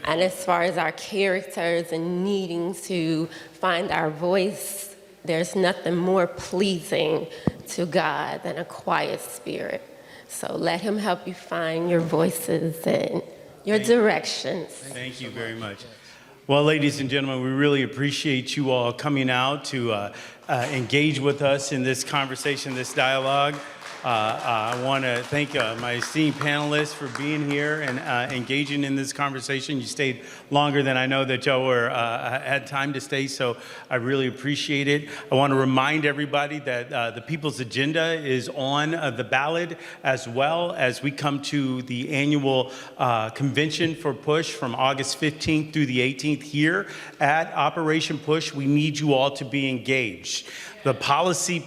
And as far as our characters and needing to find our voice, there's nothing more pleasing to God than a quiet spirit. So let him help you find your voices and your directions. Thank you very much. Well, ladies and gentlemen, we really appreciate you all coming out to engage with us in this conversation, this dialogue. I want to thank my esteemed panelists for being here and engaging in this conversation. You stayed longer than I know that y'all were had time to stay, so I really appreciate it. I want to remind everybody that the People's Agenda is on the ballot, as well as we come to the annual convention for PUSH from August 15th through the 18th here at Operation PUSH. We need you all to be engaged. The policies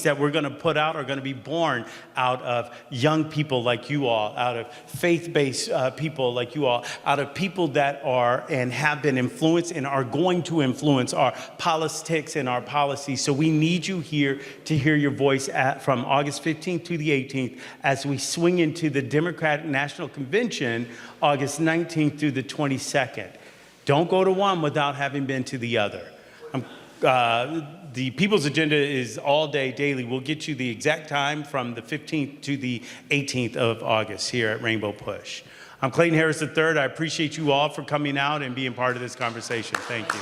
that we're going to to put out are going to be born out of young people like you all, out of faith-based people like you all, out of people that are and have been influenced and are going to influence our politics and our policies. So we need you here to hear your voice from August 15th to the 18th as we swing into the Democratic National Convention, August 19th through the 22nd. Don't go to one without having been to the other. The People's Agenda is all day, daily. We'll get you the exact time from the 15th to the 18th of August here at Rainbow Push. I'm Clayton Harris III. I appreciate you all for coming out and being part of this conversation. Thank you.